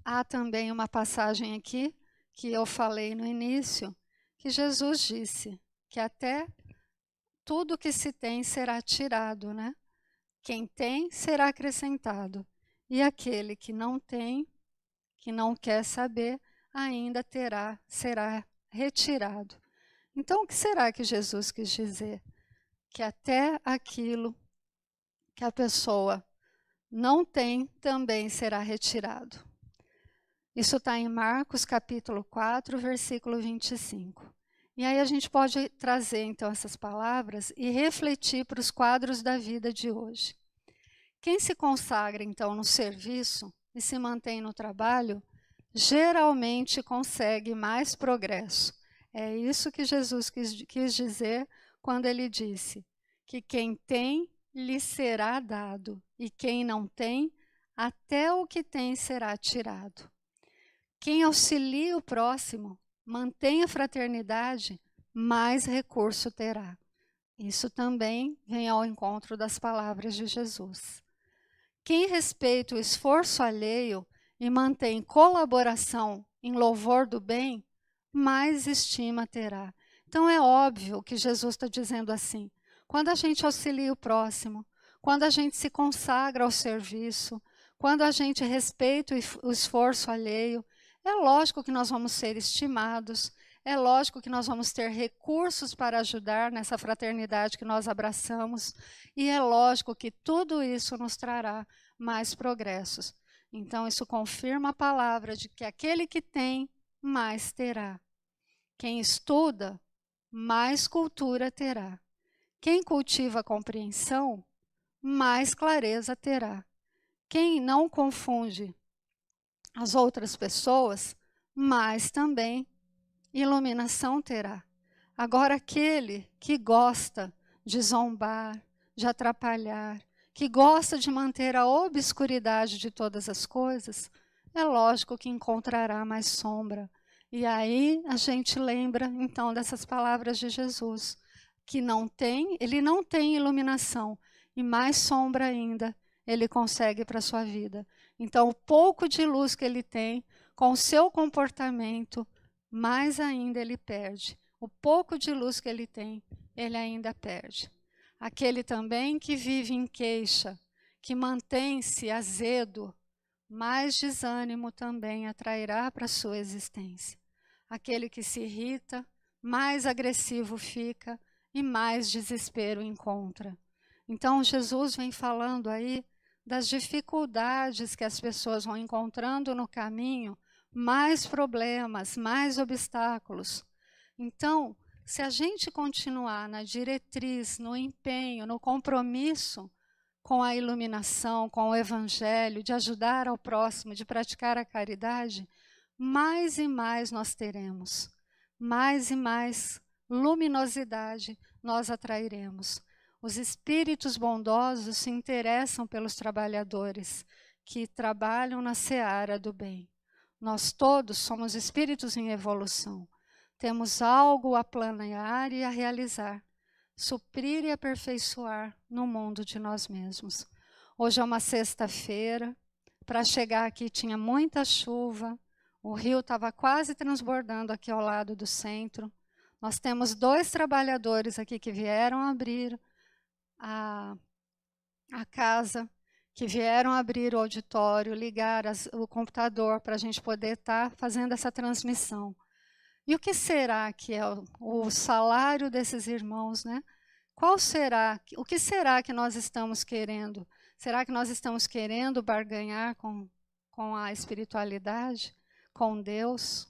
há também uma passagem aqui que eu falei no início, que Jesus disse que até tudo que se tem será tirado, né? Quem tem será acrescentado, e aquele que não tem, que não quer saber, ainda será retirado. Então, o que será que Jesus quis dizer? Que até aquilo que a pessoa não tem também será retirado. Isso está em Marcos capítulo 4, versículo 25. E aí a gente pode trazer então essas palavras e refletir para os quadros da vida de hoje. Quem se consagra então no serviço e se mantém no trabalho, geralmente consegue mais progresso. É isso que Jesus quis dizer quando ele disse que quem tem lhe será dado e quem não tem, até o que tem será tirado. Quem auxilia o próximo, mantém a fraternidade, mais recurso terá. Isso também vem ao encontro das palavras de Jesus. Quem respeita o esforço alheio e mantém colaboração em louvor do bem, mais estima terá. Então é óbvio que Jesus está dizendo assim, quando a gente auxilia o próximo, quando a gente se consagra ao serviço, quando a gente respeita o esforço alheio, é lógico que nós vamos ser estimados, É lógico que nós vamos ter recursos para ajudar nessa fraternidade que nós abraçamos, e é lógico que tudo isso nos trará mais progressos. Então, isso confirma a palavra de que aquele que tem, mais terá. Quem estuda, mais cultura terá. Quem cultiva a compreensão, mais clareza terá. Quem não confunde as outras pessoas, mais também iluminação terá. Agora, aquele que gosta de zombar, de atrapalhar, que gosta de manter a obscuridade de todas as coisas, é lógico que encontrará mais sombra. E aí a gente lembra, então, dessas palavras de Jesus, que ele não tem iluminação, e mais sombra ainda ele consegue para a sua vida. Então, o pouco de luz que ele tem, com o seu comportamento, mais ainda ele perde. O pouco de luz que ele tem, ele ainda perde. Aquele também que vive em queixa, que mantém-se azedo, mais desânimo também atrairá para a sua existência. Aquele que se irrita, mais agressivo fica e mais desespero encontra. Então, Jesus vem falando aí das dificuldades que as pessoas vão encontrando no caminho, mais problemas, mais obstáculos. Então, se a gente continuar na diretriz, no empenho, no compromisso com a iluminação, com o evangelho, de ajudar ao próximo, de praticar a caridade, mais e mais nós teremos, mais e mais luminosidade nós atrairemos. Os espíritos bondosos se interessam pelos trabalhadores que trabalham na seara do bem. Nós todos somos espíritos em evolução. Temos algo a planear e a realizar, suprir e aperfeiçoar no mundo de nós mesmos. Hoje é uma sexta-feira, para chegar aqui tinha muita chuva, o rio estava quase transbordando aqui ao lado do centro. Nós temos 2 trabalhadores aqui que vieram abrir a casa, que vieram abrir o auditório, ligar o computador para a gente poder estar fazendo essa transmissão. E o que será que é o salário desses irmãos, né? O que será que nós estamos querendo? Será que nós estamos querendo barganhar com a espiritualidade, com Deus?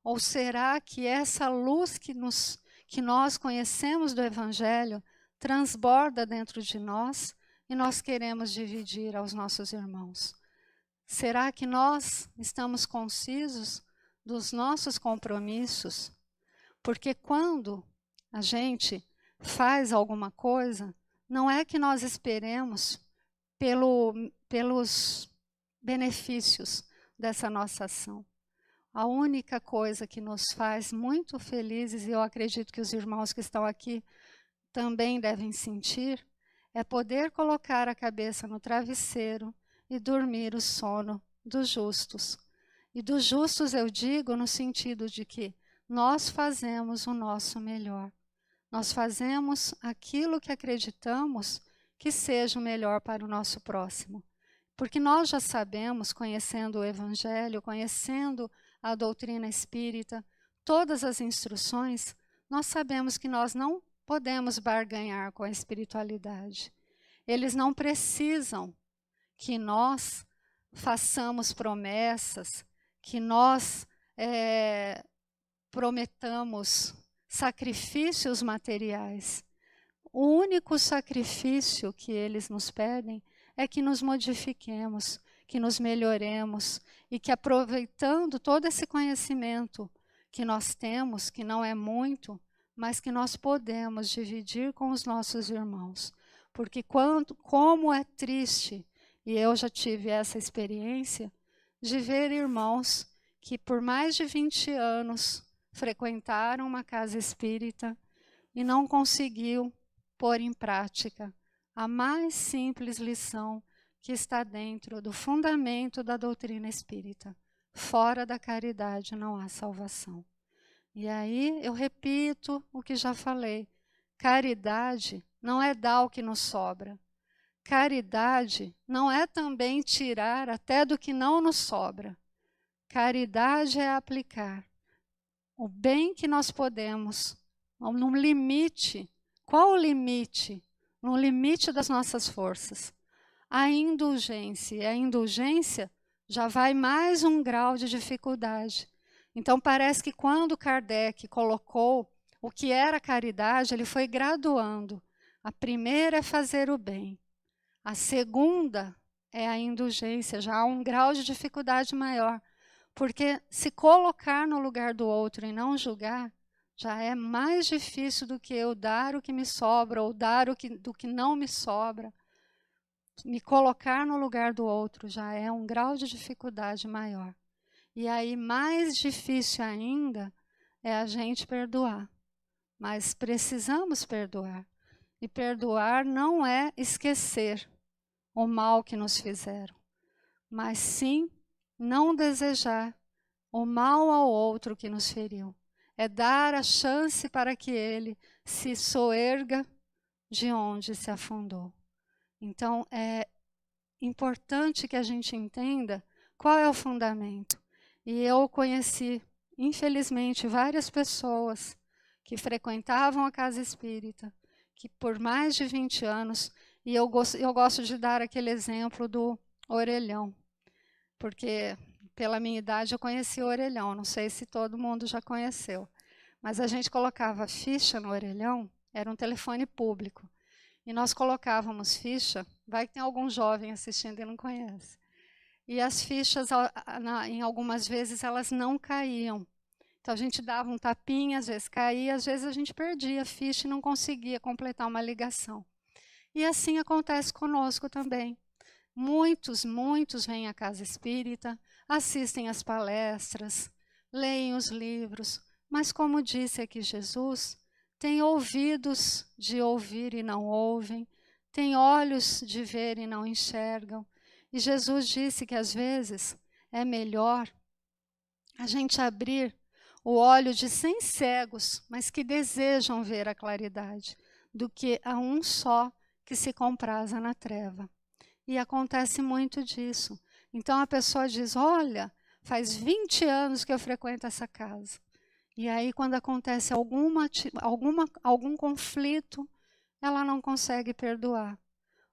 Ou será que essa luz que nós conhecemos do Evangelho transborda dentro de nós e nós queremos dividir aos nossos irmãos? Será que nós estamos concisos dos nossos compromissos? Porque quando a gente faz alguma coisa, não é que nós esperemos pelos benefícios dessa nossa ação. A única coisa que nos faz muito felizes, e eu acredito que os irmãos que estão aqui também devem sentir, é poder colocar a cabeça no travesseiro e dormir o sono dos justos. E dos justos eu digo no sentido de que nós fazemos o nosso melhor. Nós fazemos aquilo que acreditamos que seja o melhor para o nosso próximo. Porque nós já sabemos, conhecendo o Evangelho, conhecendo a doutrina espírita, todas as instruções, nós sabemos que nós não podemos barganhar com a espiritualidade. Eles não precisam que nós façamos promessas, que nós prometamos sacrifícios materiais. O único sacrifício que eles nos pedem é que nos modifiquemos, que nos melhoremos e que, aproveitando todo esse conhecimento que nós temos, que não é muito, mas que nós podemos dividir com os nossos irmãos. Porque como é triste, e eu já tive essa experiência, de ver irmãos que por mais de 20 anos frequentaram uma casa espírita e não conseguiu pôr em prática a mais simples lição que está dentro do fundamento da doutrina espírita. Fora da caridade não há salvação. E aí eu repito o que já falei. Caridade não é dar o que nos sobra. Caridade não é também tirar até do que não nos sobra. Caridade é aplicar o bem que nós podemos, no limite. Qual o limite? No limite das nossas forças. A indulgência. E a indulgência já vai mais um grau de dificuldade. Então, parece que quando Kardec colocou o que era caridade, ele foi graduando. A primeira é fazer o bem. A segunda é a indulgência, já há um grau de dificuldade maior. Porque se colocar no lugar do outro e não julgar, já é mais difícil do que eu dar o que me sobra ou dar do que não me sobra. Me colocar no lugar do outro já é um grau de dificuldade maior. E aí, mais difícil ainda é a gente perdoar. Mas precisamos perdoar. E perdoar não é esquecer o mal que nos fizeram, mas sim não desejar o mal ao outro que nos feriu. É dar a chance para que ele se soerga de onde se afundou. Então, é importante que a gente entenda qual é o fundamento. E eu conheci, infelizmente, várias pessoas que frequentavam a casa espírita, que por mais de 20 anos, e eu gosto de dar aquele exemplo do orelhão, porque pela minha idade eu conheci o orelhão, não sei se todo mundo já conheceu, mas a gente colocava ficha no orelhão, era um telefone público, e nós colocávamos ficha, vai que tem algum jovem assistindo e não conhece. E as fichas, em algumas vezes, elas não caíam. Então, a gente dava um tapinha, às vezes caía, às vezes a gente perdia a ficha e não conseguia completar uma ligação. E assim acontece conosco também. Muitos vêm à casa espírita, assistem às palestras, leem os livros, mas como disse aqui Jesus, tem ouvidos de ouvir e não ouvem, tem olhos de ver e não enxergam. E Jesus disse que às vezes é melhor a gente abrir o olho de 100 cegos, mas que desejam ver a claridade, do que a um só que se compraza na treva. E acontece muito disso. Então a pessoa diz, olha, faz 20 anos que eu frequento essa casa. E aí quando acontece algum conflito, ela não consegue perdoar.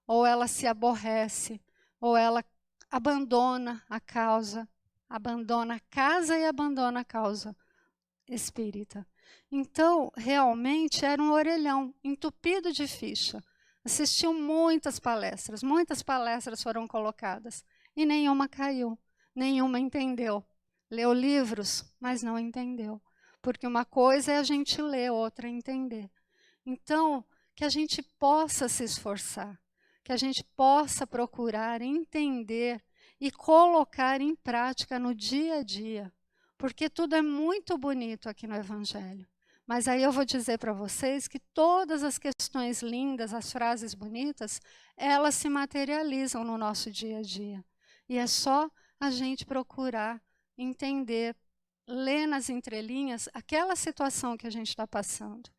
Ou ela se aborrece, ou ela abandona a causa, abandona a casa e abandona a causa espírita. Então, realmente era um orelhão entupido de ficha. Assistiu muitas palestras foram colocadas e nenhuma caiu, nenhuma entendeu. Leu livros, mas não entendeu. Porque uma coisa é a gente ler, outra é entender. Então, que a gente possa se esforçar, que a gente possa procurar entender e colocar em prática no dia a dia. Porque tudo é muito bonito aqui no Evangelho. Mas aí eu vou dizer para vocês que todas as questões lindas, as frases bonitas, elas se materializam no nosso dia a dia. E é só a gente procurar entender, ler nas entrelinhas aquela situação que a gente está passando.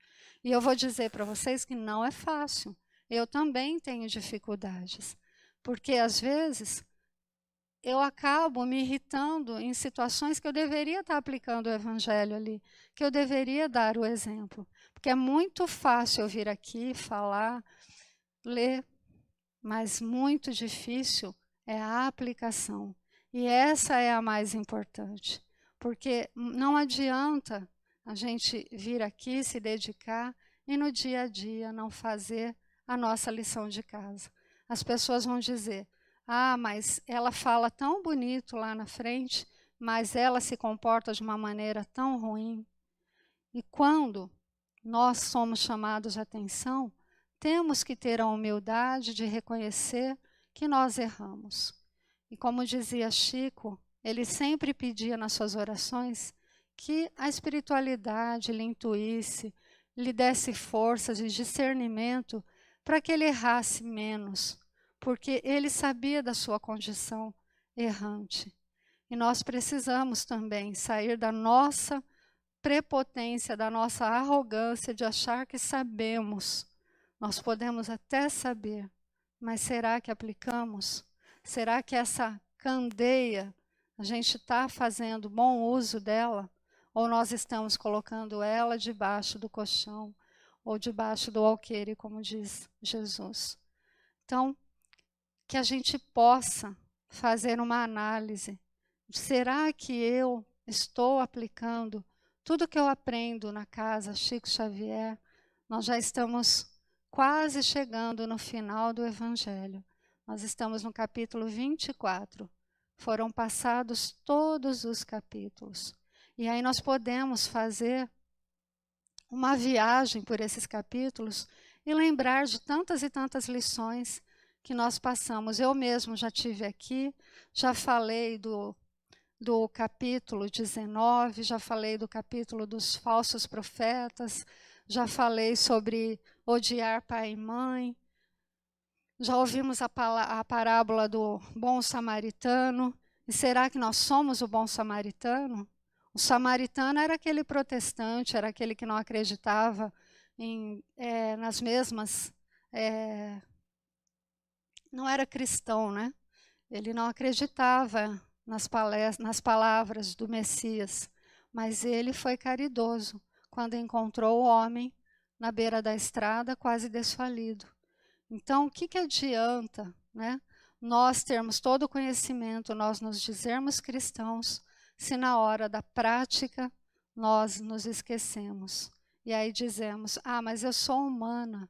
E eu vou dizer para vocês que não é fácil. Eu também tenho dificuldades. Porque às vezes eu acabo me irritando em situações que eu deveria estar aplicando o Evangelho ali, que eu deveria dar o exemplo. Porque é muito fácil eu vir aqui, falar, ler, mas muito difícil é a aplicação. E essa é a mais importante. Porque não adianta a gente vir aqui, se dedicar e no dia a dia não fazer a nossa lição de casa. As pessoas vão dizer, ah, mas ela fala tão bonito lá na frente, mas ela se comporta de uma maneira tão ruim. E quando nós somos chamados a atenção, temos que ter a humildade de reconhecer que nós erramos. E como dizia Chico, ele sempre pedia nas suas orações que a espiritualidade lhe intuísse, lhe desse forças e discernimento para que ele errasse menos, porque ele sabia da sua condição errante. E nós precisamos também sair da nossa prepotência, da nossa arrogância de achar que sabemos. Nós podemos até saber, mas será que aplicamos? Será que essa candeia, a gente está fazendo bom uso dela? ou nós estamos colocando ela debaixo do colchão ou debaixo do alqueire, como diz Jesus. Então, que a gente possa fazer uma análise. Será que eu estou aplicando tudo que eu aprendo na casa Chico Xavier? Nós já estamos quase chegando no final do Evangelho. Nós estamos no capítulo 24. Foram passados todos os capítulos. E aí nós podemos fazer uma viagem por esses capítulos e lembrar de tantas e tantas lições que nós passamos. Eu mesmo já tive aqui, já falei do capítulo 19, já falei do capítulo dos falsos profetas, já falei sobre odiar pai e mãe, já ouvimos a parábola do bom samaritano. E será que nós somos o bom samaritano? O samaritano era aquele protestante, era aquele que não acreditava nas mesmas... não era cristão, né? Ele não acreditava nas palavras do Messias, mas ele foi caridoso quando encontrou o homem na beira da estrada, quase desfalido. Então, o que adianta, né, nós termos todo o conhecimento, nós nos dizermos cristãos, se na hora da prática nós nos esquecemos? E aí dizemos, mas eu sou humana,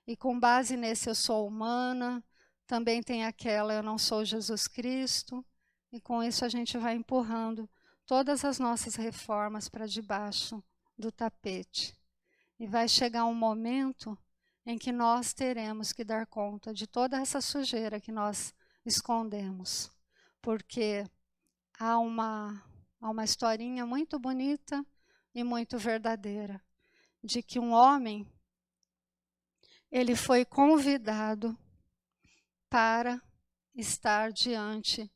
e com base nesse eu sou humana, também tem aquela eu não sou Jesus Cristo, e com isso a gente vai empurrando todas as nossas reformas para debaixo do tapete. E vai chegar um momento em que nós teremos que dar conta de toda essa sujeira que nós escondemos. Porque há uma historinha muito bonita e muito verdadeira, de que um homem, ele foi convidado para estar diante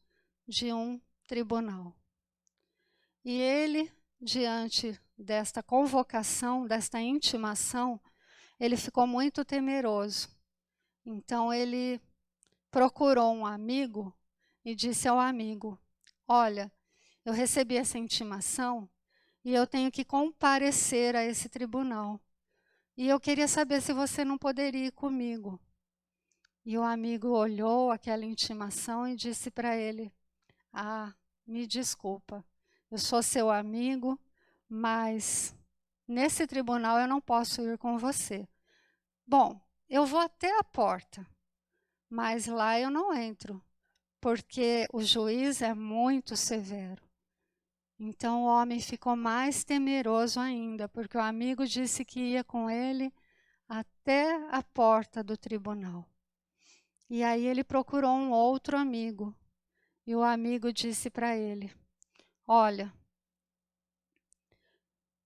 de um tribunal. E ele, diante desta convocação, desta intimação, ele ficou muito temeroso. Então ele procurou um amigo e disse ao amigo, olha, eu recebi essa intimação e eu tenho que comparecer a esse tribunal. E eu queria saber se você não poderia ir comigo. E o amigo olhou aquela intimação e disse para ele, me desculpa, eu sou seu amigo, mas nesse tribunal eu não posso ir com você. Bom, eu vou até a porta, mas lá eu não entro, porque o juiz é muito severo. Então o homem ficou mais temeroso ainda, porque o amigo disse que ia com ele até a porta do tribunal. E aí ele procurou um outro amigo, e o amigo disse para ele, olha,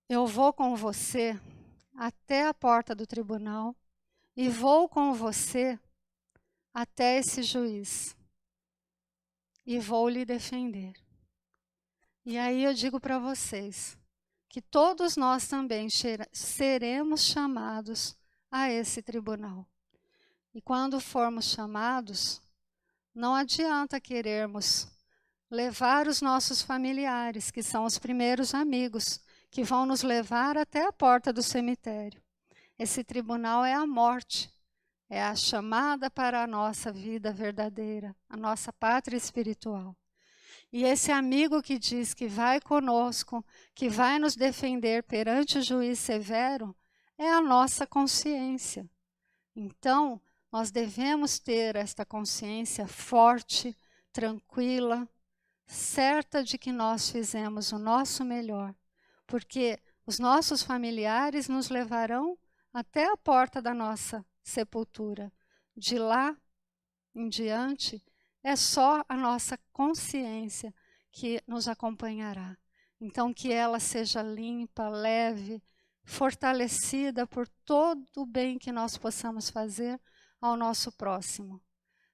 eu vou com você até a porta do tribunal e vou com você até esse juiz e vou lhe defender. E aí eu digo para vocês que todos nós também seremos chamados a esse tribunal. E quando formos chamados, não adianta querermos levar os nossos familiares, que são os primeiros amigos, que vão nos levar até a porta do cemitério. Esse tribunal é a morte, é a chamada para a nossa vida verdadeira, a nossa pátria espiritual. E esse amigo que diz que vai conosco, que vai nos defender perante o juiz severo, é a nossa consciência. Então, nós devemos ter esta consciência forte, tranquila, certa de que nós fizemos o nosso melhor, porque os nossos familiares nos levarão até a porta da nossa sepultura. De lá em diante, é só a nossa consciência que nos acompanhará. Então, que ela seja limpa, leve, fortalecida por todo o bem que nós possamos fazer ao nosso próximo.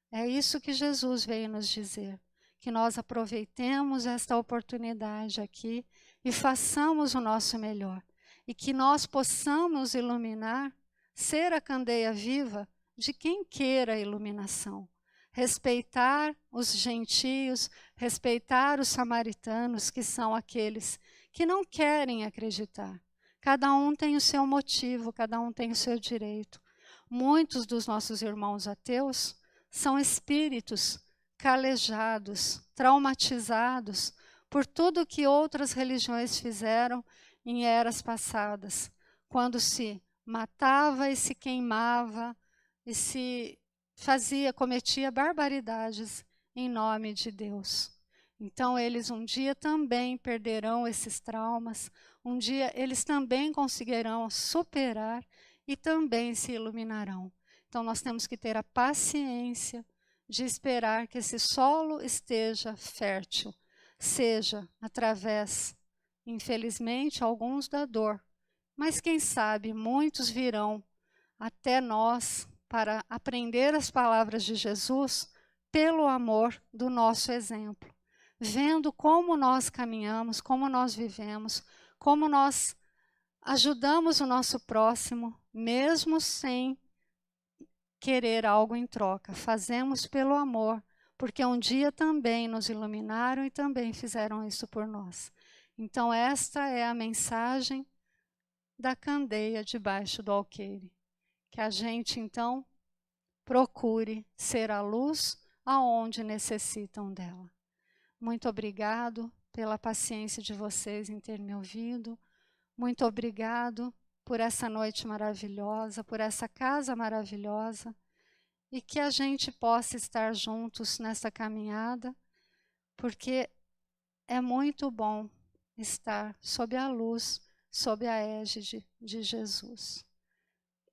É isso que Jesus veio nos dizer, que nós aproveitemos esta oportunidade aqui e façamos o nosso melhor. E que nós possamos iluminar, ser a candeia viva de quem queira a iluminação. Respeitar os gentios, respeitar os samaritanos, que são aqueles que não querem acreditar. Cada um tem o seu motivo, cada um tem o seu direito. Muitos dos nossos irmãos ateus são espíritos calejados, traumatizados por tudo que outras religiões fizeram em eras passadas, quando se matava e se queimava e se cometia barbaridades em nome de Deus. Então eles um dia também perderão esses traumas, um dia eles também conseguirão superar e também se iluminarão. Então nós temos que ter a paciência de esperar que esse solo esteja fértil, seja através, infelizmente, alguns da dor, mas quem sabe muitos virão até nós para aprender as palavras de Jesus pelo amor do nosso exemplo, vendo como nós caminhamos, como nós vivemos, como nós ajudamos o nosso próximo, mesmo sem querer algo em troca. Fazemos pelo amor, porque um dia também nos iluminaram e também fizeram isso por nós. Então esta é a mensagem da candeia debaixo do alqueire. Que a gente, então, procure ser a luz aonde necessitam dela. Muito obrigado pela paciência de vocês em ter me ouvido. Muito obrigado por essa noite maravilhosa, por essa casa maravilhosa. E que a gente possa estar juntos nessa caminhada, porque é muito bom estar sob a luz, sob a égide de Jesus.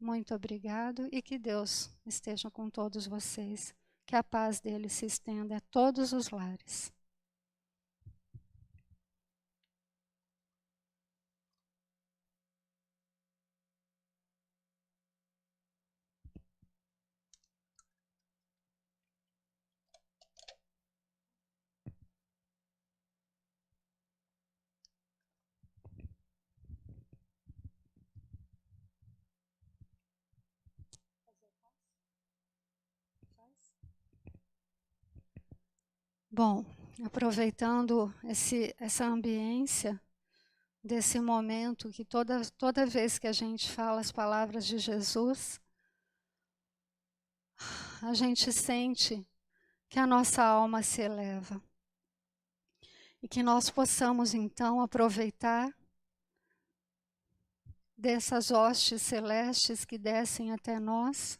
Muito obrigado e que Deus esteja com todos vocês, que a paz dele se estenda a todos os lares. Bom, aproveitando essa ambiência desse momento que toda vez que a gente fala as palavras de Jesus, a gente sente que a nossa alma se eleva. E que nós possamos então aproveitar dessas hostes celestes que descem até nós,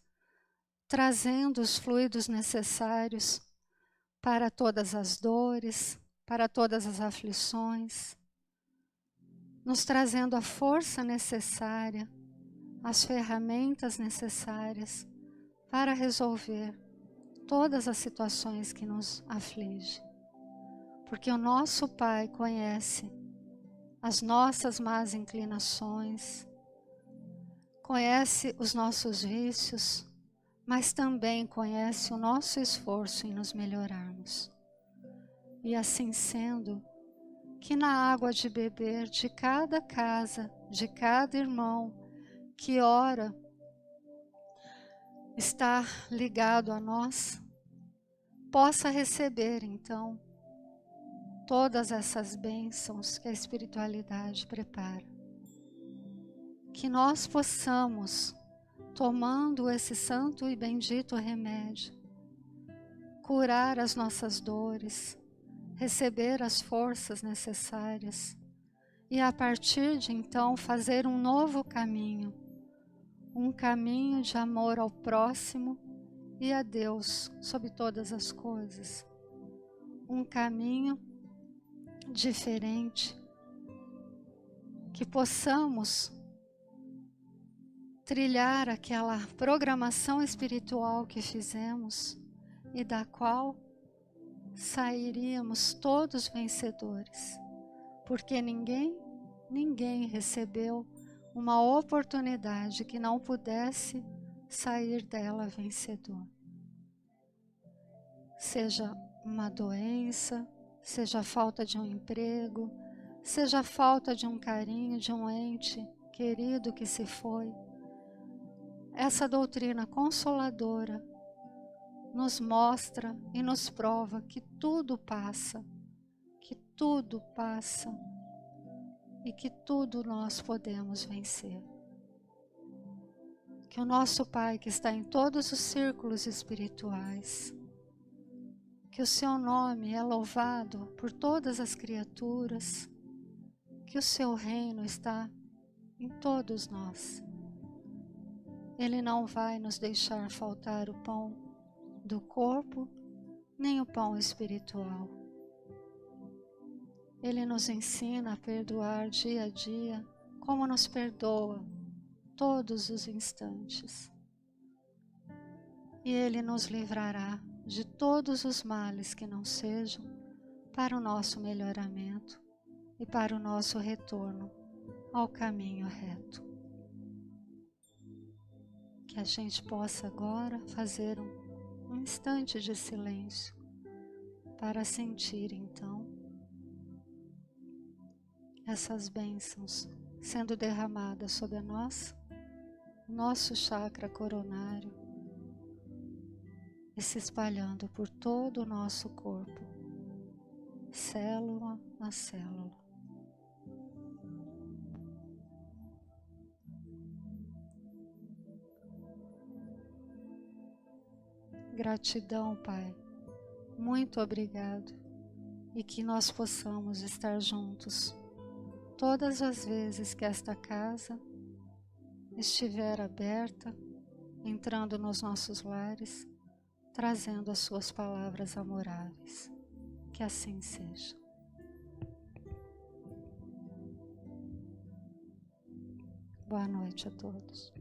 trazendo os fluidos necessários para todas as dores, para todas as aflições, nos trazendo a força necessária, as ferramentas necessárias para resolver todas as situações que nos afligem. Porque o nosso Pai conhece as nossas más inclinações, conhece os nossos vícios, mas também conhece o nosso esforço em nos melhorarmos. E assim sendo, que na água de beber de cada casa, de cada irmão que ora, está ligado a nós, possa receber então todas essas bênçãos que a espiritualidade prepara. Que nós possamos, tomando esse santo e bendito remédio, curar as nossas dores, receber as forças necessárias e a partir de então fazer um novo caminho, um caminho de amor ao próximo e a Deus sobre todas as coisas. Um caminho diferente, que possamos trilhar aquela programação espiritual que fizemos e da qual sairíamos todos vencedores, porque ninguém recebeu uma oportunidade que não pudesse sair dela vencedor. Seja uma doença, seja a falta de um emprego, seja a falta de um carinho, de um ente querido que se foi. Essa doutrina consoladora nos mostra e nos prova que tudo passa, e que tudo nós podemos vencer. Que o nosso Pai que está em todos os círculos espirituais, que o seu nome é louvado por todas as criaturas, que o seu reino está em todos nós. Ele não vai nos deixar faltar o pão do corpo, nem o pão espiritual. Ele nos ensina a perdoar dia a dia, como nos perdoa todos os instantes. E Ele nos livrará de todos os males que não sejam para o nosso melhoramento e para o nosso retorno ao caminho reto. Que a gente possa agora fazer um instante de silêncio para sentir então essas bênçãos sendo derramadas sobre nós, nosso chakra coronário, e se espalhando por todo o nosso corpo, célula a célula. Gratidão, Pai. Muito obrigado. E que nós possamos estar juntos todas as vezes que esta casa estiver aberta, entrando nos nossos lares, trazendo as suas palavras amoráveis. Que assim seja. Boa noite a todos.